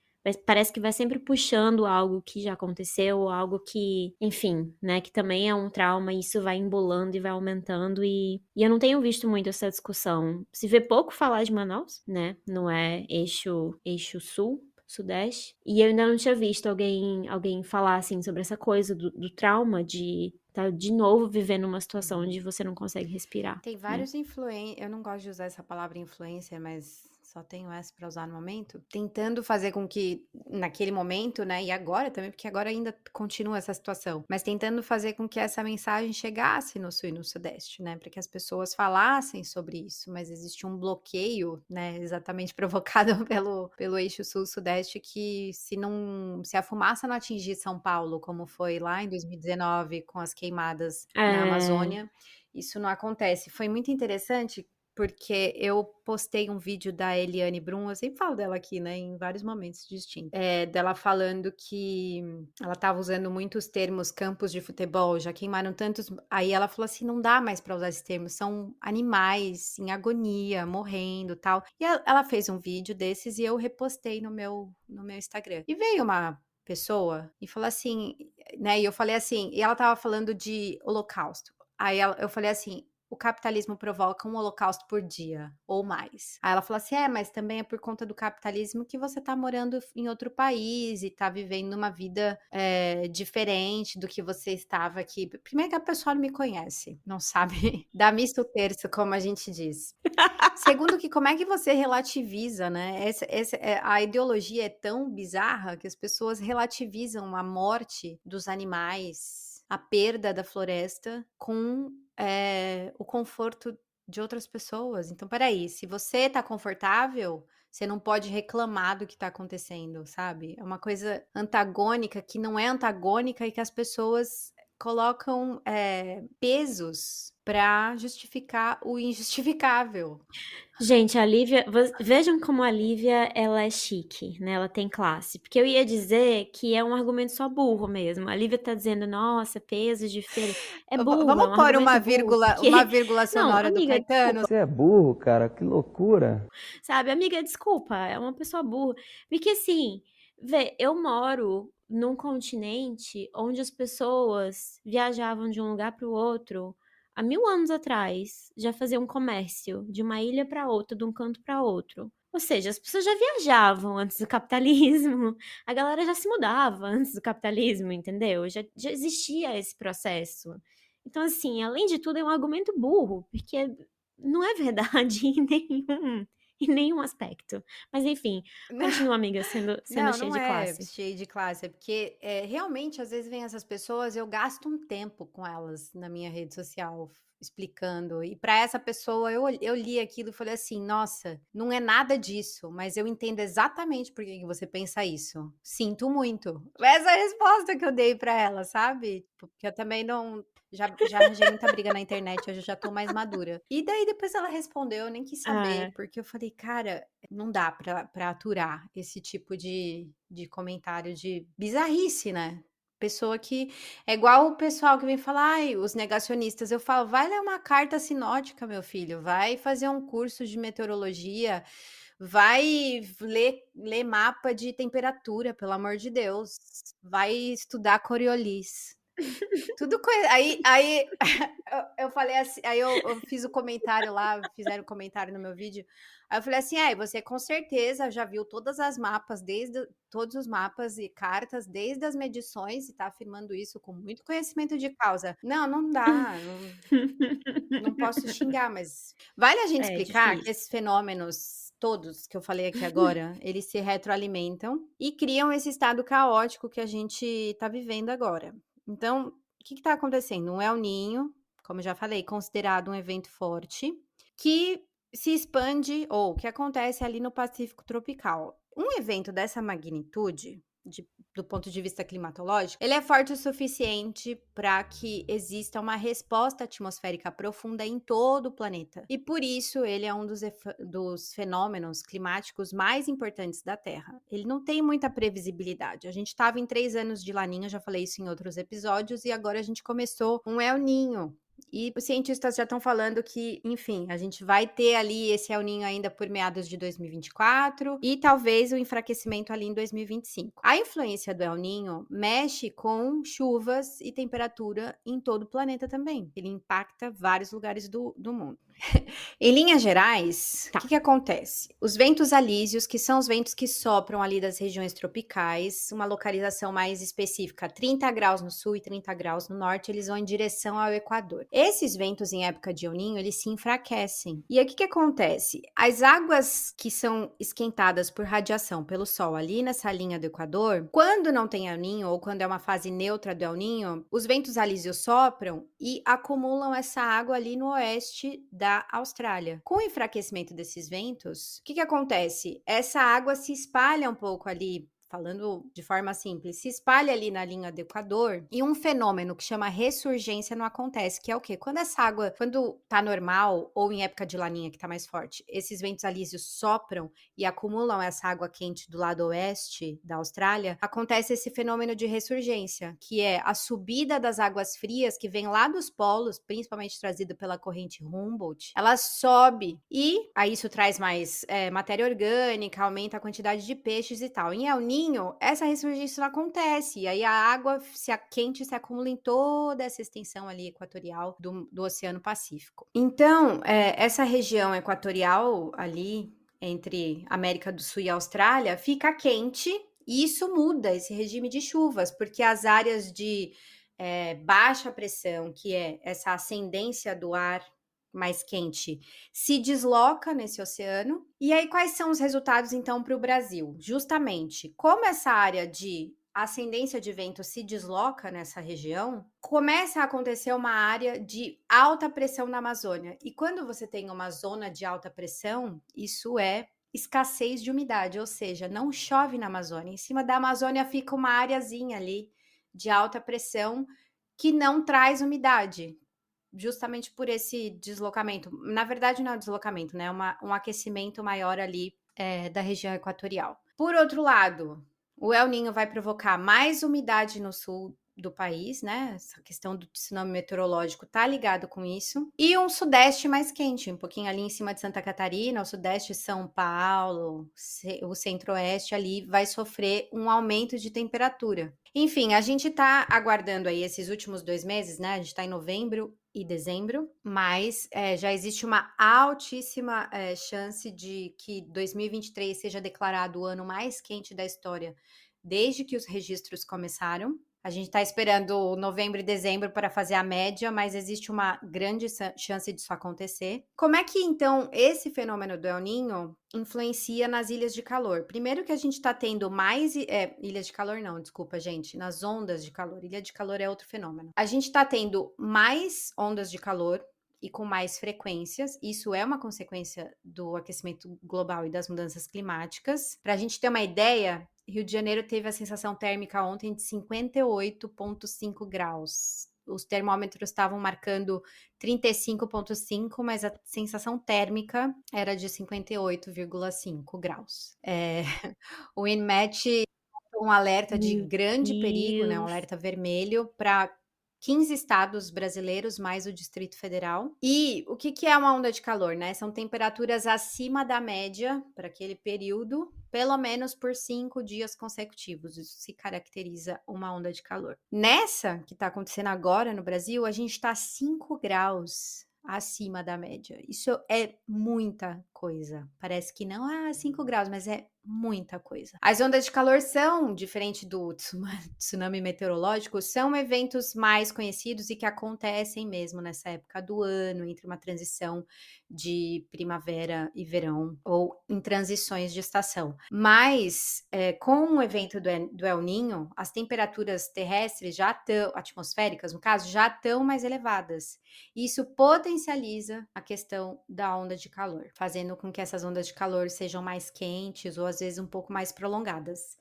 A: parece que vai sempre puxando algo que já aconteceu, algo que, enfim, né, que também é um trauma, e isso vai embolando e vai aumentando, e eu não tenho visto muito essa discussão. Se vê pouco falar de Manaus, né, não é eixo sul, sudeste, e eu ainda não tinha visto alguém falar, assim, sobre essa coisa do trauma de tá de novo vivendo uma situação onde você não consegue respirar,
C: Tem
A: né.
C: vários eu não gosto de usar essa palavra influencer, mas só tenho essa para usar no momento, tentando fazer com que naquele momento, né, e agora também, porque agora ainda continua essa situação, mas tentando fazer com que essa mensagem chegasse no sul e no sudeste, né, para que as pessoas falassem sobre isso, mas existe um bloqueio, né, exatamente provocado pelo eixo sul-sudeste, que se a fumaça não atingir São Paulo, como foi lá em 2019 com as queimadas na
A: É.
C: Amazônia, isso não acontece. Foi muito interessante, porque eu postei um vídeo da Eliane Brum, eu sempre falo dela aqui, né, em vários momentos distintos, dela falando que ela estava usando muitos termos campos de futebol, já queimaram tantos, aí ela falou assim: "Não dá mais para usar esses termos, são animais em agonia, morrendo, tal". E ela fez um vídeo desses e eu repostei no meu Instagram. E veio uma pessoa e falou assim, né, e eu falei assim, e ela estava falando de holocausto. Eu falei assim: "O capitalismo provoca um holocausto por dia, ou mais". Aí ela falou assim: "É, mas também é por conta do capitalismo que você tá morando em outro país e tá vivendo uma vida, diferente do que você estava aqui". Primeiro que a pessoa não me conhece, não sabe dar missa o terço, como a gente diz. Segundo que como é que você relativiza, né, a ideologia é tão bizarra que as pessoas relativizam a morte dos animais, a perda da floresta com, o conforto de outras pessoas. Então espera aí, se você tá confortável, você não pode reclamar do que tá acontecendo, sabe. É uma coisa antagônica, que não é antagônica e que as pessoas colocam, pesos para justificar o injustificável.
A: Gente, a Lívia, vejam como a Lívia, ela é chique, né? Ela tem classe. Porque eu ia dizer que é um argumento só burro mesmo. A Lívia tá dizendo, nossa, peso de feira. É burro, é
C: Vamos
A: um
C: pôr
A: argumento burro,
C: uma
A: porque.
C: vírgula
A: Não,
C: sonora do
A: amiga,
C: Caetano?
B: Você é burro, cara, que loucura.
A: sabe? Amiga, desculpa, é uma pessoa burra. Porque assim, vê, eu moro num continente onde as pessoas viajavam de um lugar para o outro há 1000 anos atrás, já faziam comércio de uma ilha para outra, de um canto para outro. Ou seja, as pessoas já viajavam antes do capitalismo, a galera já se mudava antes do capitalismo, entendeu? Já existia esse processo. Então, assim, além de tudo, é um argumento burro, porque não é verdade em nenhum aspecto. Mas enfim, continua, amiga, sendo
C: Não,
A: cheia
C: não
A: de
C: é
A: classe.
C: cheio de classe, é porque, realmente, às vezes vem essas pessoas, eu gasto um tempo com elas na minha rede social, explicando, e para essa pessoa eu li aquilo e falei assim: "Nossa, não é nada disso, mas eu entendo exatamente por que que você pensa isso. Sinto muito". Essa é a resposta que eu dei para ela, sabe, tipo, porque eu também não, já arranjei muita briga na internet, hoje eu já tô mais madura. E daí depois ela respondeu, eu nem quis saber,
A: É.
C: porque eu falei: "Cara, não dá pra aturar esse tipo de comentário de bizarrice, né". Pessoa que é igual o pessoal que vem falar: "Ai, os negacionistas", eu falo: "Vai ler uma carta sinótica, meu filho, vai fazer um curso de meteorologia, vai ler mapa de temperatura, pelo amor de Deus, vai estudar Coriolis". Tudo coisa aí eu falei assim, aí eu fiz o comentário lá, fizeram comentário no meu vídeo, aí eu falei assim: "É, você com certeza já viu todos os mapas e cartas, desde as medições, e tá afirmando isso com muito conhecimento de causa". Não, não dá, não posso xingar, mas vale a gente
A: É
C: explicar que
A: difícil.
C: esses fenômenos todos que eu falei aqui agora, eles se retroalimentam e criam esse estado caótico que a gente tá vivendo agora. Então, o que está acontecendo? Um El Niño, como eu já falei, considerado um evento forte, que se expande ou que acontece ali no Pacífico tropical. Um evento dessa magnitude, do ponto de vista climatológico, ele é forte o suficiente para que exista uma resposta atmosférica profunda em todo o planeta. E por isso ele é um dos fenômenos climáticos mais importantes da Terra. Ele não tem muita previsibilidade. A gente estava em 3 anos de Laninha, já falei isso em outros episódios, e agora a gente começou um El Ninho. E os cientistas já estão falando que, enfim, a gente vai ter ali esse El Niño ainda por meados de 2024 e talvez o enfraquecimento ali em 2025. A influência do El Niño mexe com chuvas e temperatura em todo o planeta também. Ele impacta vários lugares do mundo. Em linhas gerais, o que acontece? Os ventos alísios, que são os ventos que sopram ali das regiões tropicais, uma localização mais específica, 30 graus no sul e 30 graus no norte, eles vão em direção ao Equador. Esses ventos em época de El Niño, eles se enfraquecem. E aí o que acontece? As águas que são esquentadas por radiação pelo sol ali nessa linha do Equador, quando não tem El Niño ou quando é uma fase neutra do El Niño, os ventos alísios sopram e acumulam essa água ali no oeste da Austrália. Com o enfraquecimento desses ventos, o que acontece? Essa água se espalha um pouco ali, falando de forma simples, se espalha ali na linha do Equador e um fenômeno que chama ressurgência não acontece, que é o quê? Quando essa água, quando tá normal ou em época de laninha que tá mais forte, esses ventos alísios sopram e acumulam essa água quente do lado oeste da Austrália, acontece esse fenômeno de ressurgência, que é a subida das águas frias que vem lá dos polos, principalmente trazido pela corrente Humboldt, ela sobe e aí isso traz mais matéria orgânica, aumenta a quantidade de peixes e tal. Em El Niño, essa ressurgência não acontece, e aí a água quente se acumula em toda essa extensão ali equatorial do Oceano Pacífico. Então, essa região equatorial ali, entre América do Sul e Austrália, fica quente, e isso muda esse regime de chuvas, porque as áreas de baixa pressão, que é essa ascendência do ar mais quente, se desloca nesse oceano. E aí, quais são os resultados, então, para o Brasil? Justamente, como essa área de ascendência de vento se desloca nessa região, começa a acontecer uma área de alta pressão na Amazônia. E quando você tem uma zona de alta pressão, isso é escassez de umidade, ou seja, não chove na Amazônia. Em cima da Amazônia fica uma areazinha ali de alta pressão que não traz umidade, justamente por esse deslocamento. Na verdade, não é um deslocamento, né? Um aquecimento maior ali da região equatorial. Por outro lado, o El Niño vai provocar mais umidade no sul do país, né? Essa questão do tsunami meteorológico tá ligado com isso. E um sudeste mais quente, um pouquinho ali em cima de Santa Catarina, o sudeste São Paulo, o centro-oeste ali vai sofrer um aumento de temperatura. Enfim, a gente tá aguardando aí esses últimos 2 meses, né? A gente tá em novembro e dezembro, mas já existe uma altíssima chance de que 2023 seja declarado o ano mais quente da história desde que os registros começaram. A gente está esperando novembro e dezembro para fazer a média, mas existe uma grande chance disso acontecer. Como é que, então, esse fenômeno do El Niño influencia nas ilhas de calor? Primeiro que a gente está tendo mais... ilhas de calor não, desculpa, gente. Nas ondas de calor. Ilha de calor é outro fenômeno. A gente está tendo mais ondas de calor e com mais frequências. Isso é uma consequência do aquecimento global e das mudanças climáticas. Para a gente ter uma ideia... Rio de Janeiro teve a sensação térmica ontem de 58,5 graus. Os termômetros estavam marcando 35,5, mas a sensação térmica era de 58,5 graus. O INMET um alerta de grande perigo, né, um alerta vermelho para 15 estados brasileiros, mais o Distrito Federal. E o que é uma onda de calor, né? São temperaturas acima da média para aquele período, pelo menos por 5 dias consecutivos. Isso se caracteriza uma onda de calor. Nessa que está acontecendo agora no Brasil, a gente está 5 graus acima da média. Isso é muita coisa. Parece que não, 5 graus, mas é muita coisa. As ondas de calor são, diferente do tsunami meteorológico, são eventos mais conhecidos e que acontecem mesmo nessa época do ano, entre uma transição de primavera e verão, ou em transições de estação. Mas, com o evento do El Niño, as temperaturas terrestres já estão, atmosféricas no caso, já estão mais elevadas. E isso potencializa a questão da onda de calor, fazendo com que essas ondas de calor sejam mais quentes ou às às vezes um pouco mais prolongadas.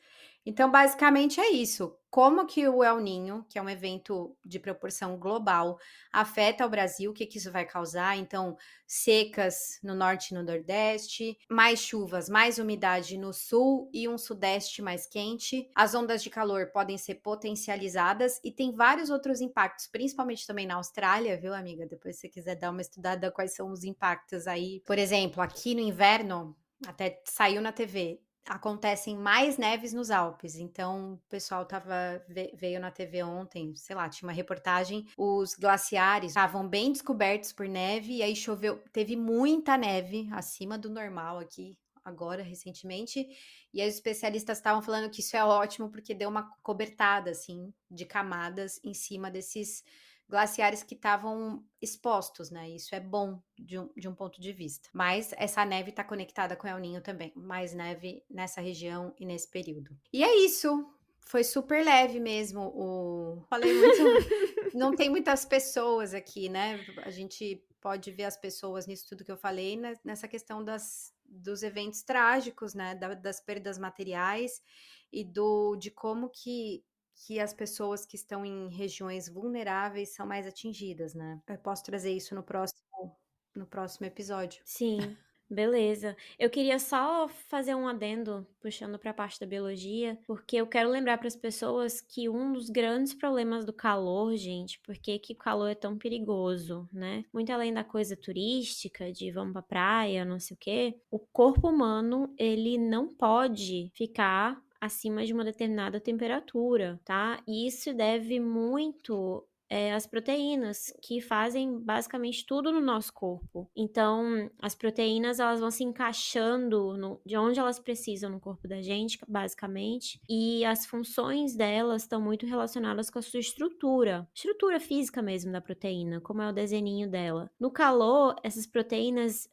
C: Então, basicamente é isso. Como que o El Niño, que é um evento de proporção global, afeta o Brasil, o que que isso vai causar? Então, secas no norte e no nordeste, mais chuvas, mais umidade no sul e um sudeste mais quente. As ondas de calor podem ser potencializadas e tem vários outros impactos, principalmente também na Austrália, viu, amiga? Depois se você quiser dar uma estudada quais são os impactos aí. Por exemplo, aqui no inverno, até saiu na TV, acontecem mais neves nos Alpes. Então, o pessoal veio na TV ontem, sei lá, tinha uma reportagem, os glaciares estavam bem descobertos por neve, e aí choveu, teve muita neve acima do normal aqui, agora, recentemente, e aí os especialistas estavam falando que isso é ótimo, porque deu uma cobertada, assim, de camadas em cima desses glaciares que estavam expostos, né? Isso é bom de um ponto de vista. Mas essa neve está conectada com El Niño também. Mais neve nessa região e nesse período. E é isso. Foi super leve mesmo. Falei muito. Não tem muitas pessoas aqui, né? A gente pode ver as pessoas nisso tudo que eu falei, nessa questão dos eventos trágicos, né? Das perdas materiais e de como que as pessoas que estão em regiões vulneráveis são mais atingidas, né? Eu posso trazer isso no próximo episódio.
A: Sim, beleza. Eu queria só fazer um adendo, puxando para a parte da biologia, porque eu quero lembrar para as pessoas que um dos grandes problemas do calor, gente, por que que o calor é tão perigoso, né? Muito além da coisa turística, de vamos pra praia, não sei o quê, o corpo humano, ele não pode ficar acima de uma determinada temperatura, tá? E isso deve muito as proteínas, que fazem basicamente tudo no nosso corpo. Então, as proteínas, elas vão se encaixando de onde elas precisam no corpo da gente, basicamente, e as funções delas estão muito relacionadas com a sua estrutura física mesmo da proteína, como é o desenho dela. No calor, essas proteínas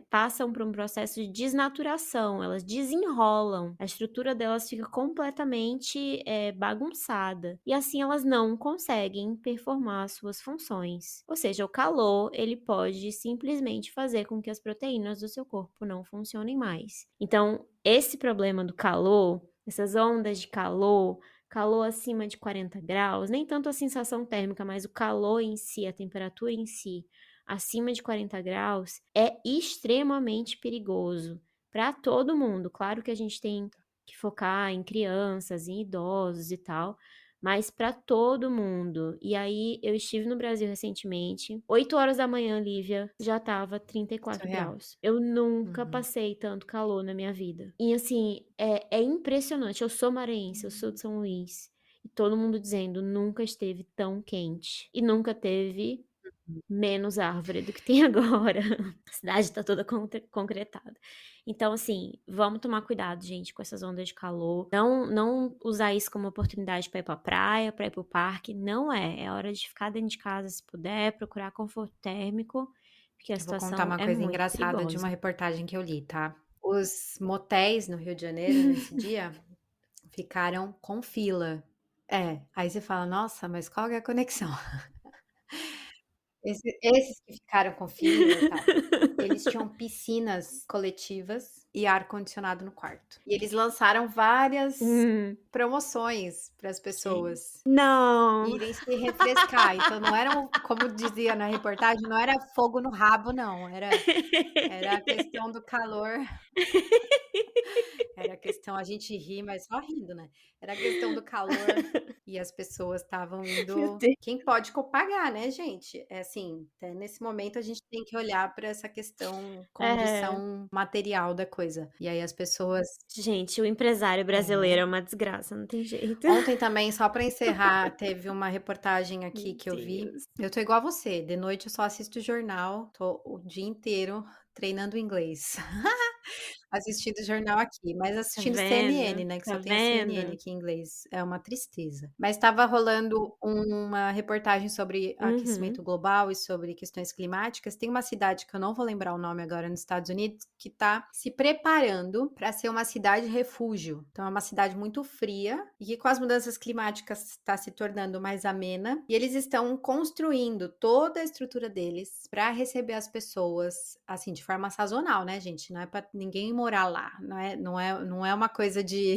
A: passam por um processo de desnaturação, elas desenrolam, a estrutura delas fica completamente bagunçada, e assim elas não conseguem performar suas funções. Ou seja, o calor, ele pode simplesmente fazer com que as proteínas do seu corpo não funcionem mais. Então, esse problema do calor, essas ondas de calor acima de 40 graus, nem tanto a sensação térmica, mas o calor em si, a temperatura em si, acima de 40 graus, é extremamente perigoso para todo mundo. Claro que a gente tem que focar em crianças, em idosos e tal, mas para todo mundo. E aí, eu estive no Brasil recentemente, 8 horas da manhã, Lívia, já tava 34
C: Surreal.
A: graus. Eu nunca passei tanto calor na minha vida. E assim, é impressionante. Eu sou maranhense, eu sou de São Luís. E todo mundo dizendo, nunca esteve tão quente. E nunca teve menos árvore do que tem agora. A cidade tá toda concretada. Então, assim, vamos tomar cuidado, gente, com essas ondas de calor. Não usar isso como oportunidade para ir pra praia, para ir pro parque. Não é. É hora de ficar dentro de casa se puder, procurar conforto térmico, porque a
C: Eu vou contar
A: situação
C: uma
A: é
C: coisa
A: muito
C: engraçada de uma
A: perigosa.
C: reportagem que eu li, tá? Os motéis no Rio de Janeiro, nesse dia, ficaram com fila. Aí você fala, nossa, mas qual que é a conexão? Esses que ficaram com fila e tal, eles tinham piscinas coletivas e ar-condicionado no quarto. E eles lançaram várias promoções para as pessoas
A: Não!
C: irem se refrescar. Então não era, como dizia na reportagem, não era fogo no rabo, não. Era a questão do calor. Era a questão, a gente ri, mas só rindo, né? Era a questão do calor e as pessoas estavam
A: Meu
C: indo.
A: Deus.
C: Quem pode pagar, né, gente? É assim, até nesse momento a gente tem que olhar para essa questão,
A: É,
C: condição material da coisa. E aí as pessoas.
A: gente, o empresário brasileiro é uma desgraça, não tem jeito.
C: Ontem também, só para encerrar, teve uma reportagem aqui
A: Meu
C: que eu vi.
A: Deus.
C: Eu tô igual a você, de noite eu só assisto jornal, tô o dia inteiro treinando inglês. Assistindo jornal aqui, mas
A: Tá
C: assistindo CNN,
A: vendo?
C: né, que
A: Tá
C: só tem a CNN
A: vendo?
C: aqui em inglês, é uma tristeza. Mas estava rolando uma reportagem sobre
A: Uhum.
C: aquecimento global e sobre questões climáticas. Tem uma cidade que eu não vou lembrar o nome agora nos Estados Unidos, que está se preparando para ser uma cidade refúgio. Então é uma cidade muito fria e que com as mudanças climáticas está se tornando mais amena. E eles estão construindo toda a estrutura deles para receber as pessoas, assim, de forma sazonal, né, gente? Não é para ninguém morar lá, não é uma coisa de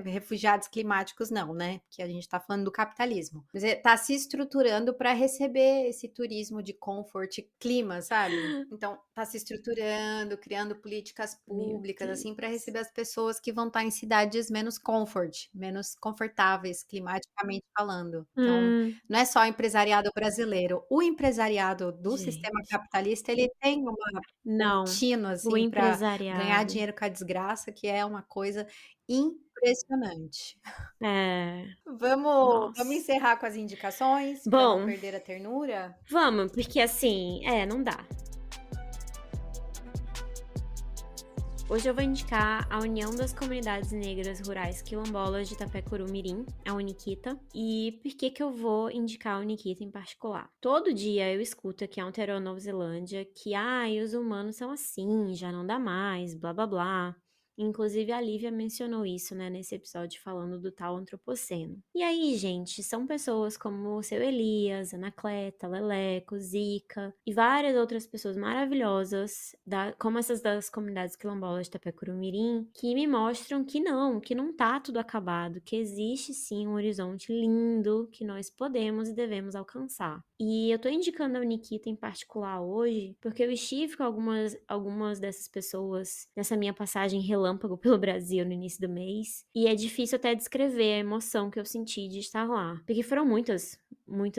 C: refugiados climáticos não, né, porque a gente tá falando do capitalismo. Mas tá se estruturando para receber esse turismo de comfort clima, sabe. Então tá se estruturando, criando políticas
A: Meu
C: públicas, assim, para
A: Deus.
C: receber as pessoas que vão estar em cidades menos confortáveis climaticamente falando. Então, não é só o empresariado brasileiro, o empresariado do sistema
A: Gente.
C: capitalista, ele tem uma
A: Não,
C: contínuo,
A: o
C: assim, para ganhar
A: empresariado.
C: dinheiro com a desgraça, que é uma coisa impressionante.
A: É,
C: Vamos
A: nossa.
C: encerrar com as indicações, para não
A: Bom,
C: perder a ternura?
A: vamos, porque assim, não dá. Hoje eu vou indicar a União das Comunidades Negras Rurais Quilombolas de Itapecuru-Mirim, a Uniquita. E por que que eu vou indicar a Uniquita em particular? Todo dia eu escuto aqui em Aotearoa, Nova Zelândia, que os humanos são assim, já não dá mais, blá blá blá. Inclusive a Lívia mencionou isso, né, nesse episódio falando do tal antropoceno. E aí, gente, são pessoas como o seu Elias, Anacleta, Leleco, Zica e várias outras pessoas maravilhosas, como essas das comunidades quilombolas de Itapecuru-Mirim, que me mostram que não tá tudo acabado, que existe sim um horizonte lindo que nós podemos e devemos alcançar. E eu tô indicando a Uniquita em particular hoje, porque eu estive com algumas dessas pessoas nessa minha passagem relâmpago pelo Brasil no início do mês, e é difícil até descrever a emoção que eu senti de estar lá, porque foram muitas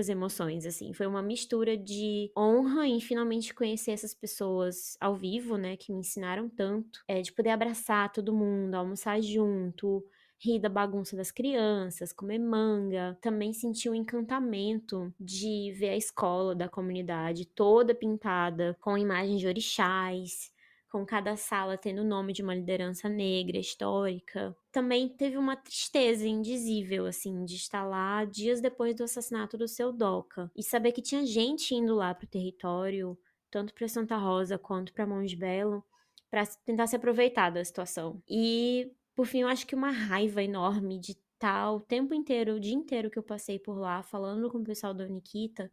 A: emoções, assim. Foi uma mistura de honra em finalmente conhecer essas pessoas ao vivo, né, que me ensinaram tanto, de poder abraçar todo mundo, almoçar junto, rir da bagunça das crianças, comer manga. Também senti o encantamento de ver a escola da comunidade toda pintada com imagens de orixás, com cada sala tendo o nome de uma liderança negra histórica. Também teve uma tristeza indizível, assim, de estar lá dias depois do assassinato do seu Doca e saber que tinha gente indo lá pro território, tanto para Santa Rosa quanto para Monte Belo, para tentar se aproveitar da situação. E por fim, eu acho que uma raiva enorme de estar o tempo inteiro, o dia inteiro que eu passei por lá, falando com o pessoal da Nikita,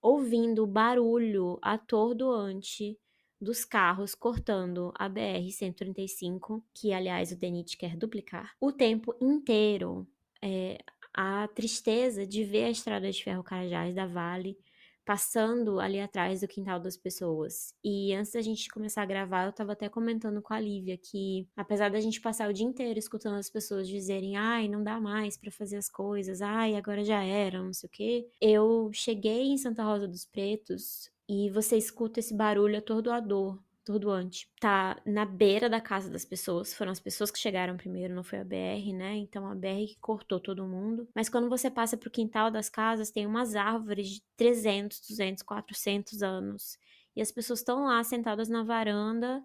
A: ouvindo o barulho atordoante dos carros cortando a BR-135, que aliás o DENIT quer duplicar, o tempo inteiro. É, a tristeza de ver a estrada de ferro Carajás da Vale passando ali atrás do quintal das pessoas. E antes da gente começar a gravar, eu tava até comentando com a Lívia que, apesar da gente passar o dia inteiro escutando as pessoas dizerem, ai, não dá mais pra fazer as coisas, ai, agora já era, não sei o quê, eu cheguei em Santa Rosa dos Pretos e você escuta esse barulho atordoador, atordoante. Tá na beira da casa das pessoas. Foram as pessoas que chegaram primeiro, não foi a BR, né? Então a BR que cortou todo mundo. Mas quando você passa pro quintal das casas, tem umas árvores de 300, 200, 400 anos. E as pessoas estão lá sentadas na varanda,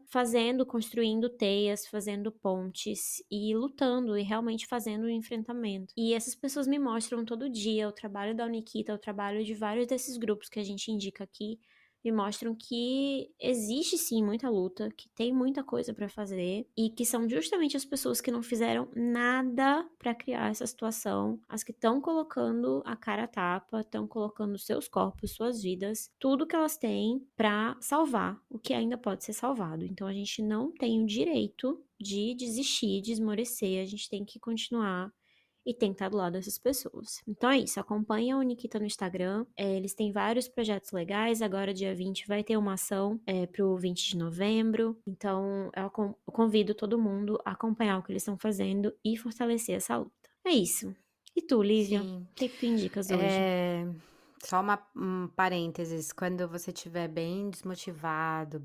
A: construindo teias, fazendo pontes e lutando e realmente fazendo o enfrentamento. E essas pessoas me mostram todo dia o trabalho da Uniquita, o trabalho de vários desses grupos que a gente indica aqui, me mostram que existe sim muita luta, que tem muita coisa para fazer e que são justamente as pessoas que não fizeram nada para criar essa situação, as que estão colocando a cara a tapa, estão colocando seus corpos, suas vidas, tudo que elas têm para salvar o que ainda pode ser salvado. Então a gente não tem o direito de desistir, de esmorecer, a gente tem que continuar e tem que estar do lado dessas pessoas. Então é isso, acompanha a Uniquita no Instagram, eles têm vários projetos legais, agora dia 20 vai ter uma ação pro 20 de novembro, então eu convido todo mundo a acompanhar o que eles estão fazendo e fortalecer essa luta. É isso. E tu, Lívia? O
C: Sim.
A: que tu indicas hoje?
C: Só um parênteses, quando você estiver bem desmotivado,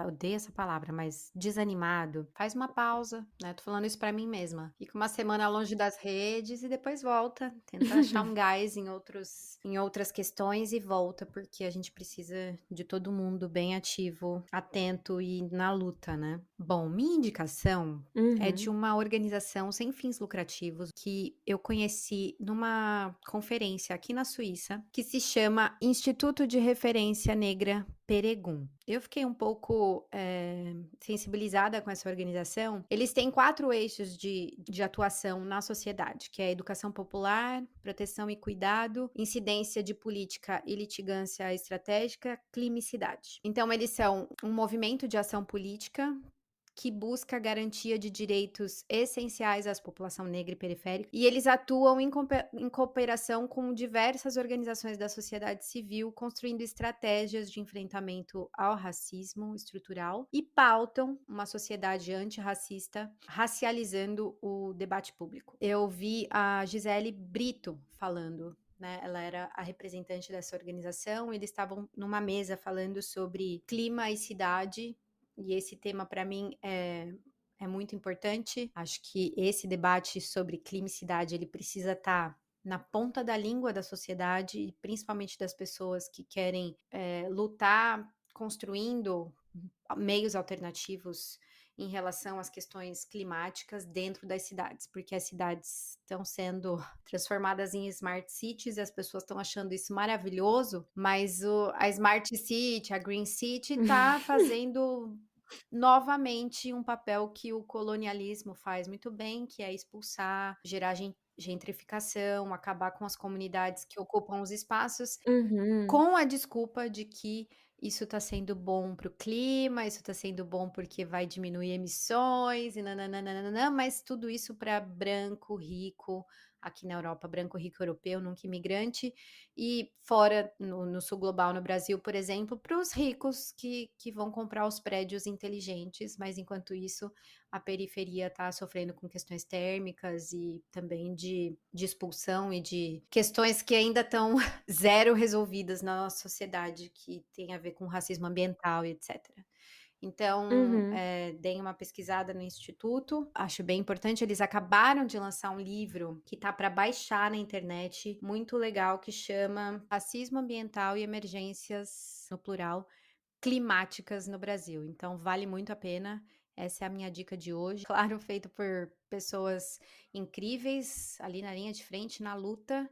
C: odeio essa palavra, mas desanimado, faz uma pausa, né? Tô falando isso pra mim mesma. Fica uma semana longe das redes e depois volta. Tenta achar um gás em outras questões e volta, porque a gente precisa de todo mundo bem ativo, atento e na luta, né? Bom, minha indicação é de uma organização sem fins lucrativos que eu conheci numa conferência aqui na Suíça, que se chama Instituto de Referência Negra Peregum. Eu fiquei um pouco sensibilizada com essa organização. Eles têm 4 eixos de atuação na sociedade, que é educação popular, proteção e cuidado, incidência de política e litigância estratégica, climicidade. Então, eles são um movimento de ação política que busca a garantia de direitos essenciais à população negra e periférica, e eles atuam em cooperação com diversas organizações da sociedade civil, construindo estratégias de enfrentamento ao racismo estrutural e pautam uma sociedade antirracista, racializando o debate público. Eu vi a Gisele Brito falando, né? Ela era a representante dessa organização, eles estavam numa mesa falando sobre clima e cidade, e esse tema para mim é muito importante. Acho que esse debate sobre clima e cidade, ele precisa estar na ponta da língua da sociedade, e principalmente das pessoas que querem lutar construindo meios alternativos em relação às questões climáticas dentro das cidades, porque as cidades estão sendo transformadas em smart cities e as pessoas estão achando isso maravilhoso, mas a smart city, a green city está fazendo novamente um papel que o colonialismo faz muito bem, que é expulsar, gerar gentrificação, acabar com as comunidades que ocupam os espaços, com a desculpa de que isso está sendo bom para o clima, isso está sendo bom porque vai diminuir emissões, e nananana, mas tudo isso para branco, rico, aqui na Europa, branco, rico, europeu, nunca imigrante, e fora, no sul global, no Brasil, por exemplo, para os ricos que vão comprar os prédios inteligentes, mas enquanto isso, a periferia está sofrendo com questões térmicas e também de expulsão e de questões que ainda estão zero resolvidas na nossa sociedade, que tem a ver com racismo ambiental e etc. Então, deem uma pesquisada no Instituto, acho bem importante. Eles acabaram de lançar um livro que tá para baixar na internet, muito legal, que chama Racismo Ambiental e Emergências, no plural, Climáticas no Brasil. Então, vale muito a pena. Essa é a minha dica de hoje. Claro, feito por pessoas incríveis, ali na linha de frente, na luta.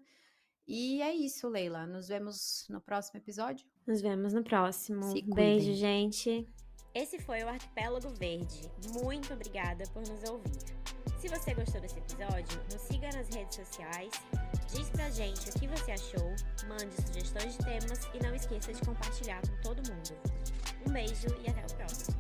C: E é isso, Leila. Nos vemos no próximo episódio.
A: Nos vemos no próximo.
C: Se cuidem.
A: Beijo, gente. Esse foi o Arquipélago Verde. Muito obrigada por nos ouvir. Se você gostou desse episódio, nos siga nas redes sociais, diz pra gente o que você achou, mande sugestões de temas e não esqueça de compartilhar com todo mundo. Um beijo e até o próximo.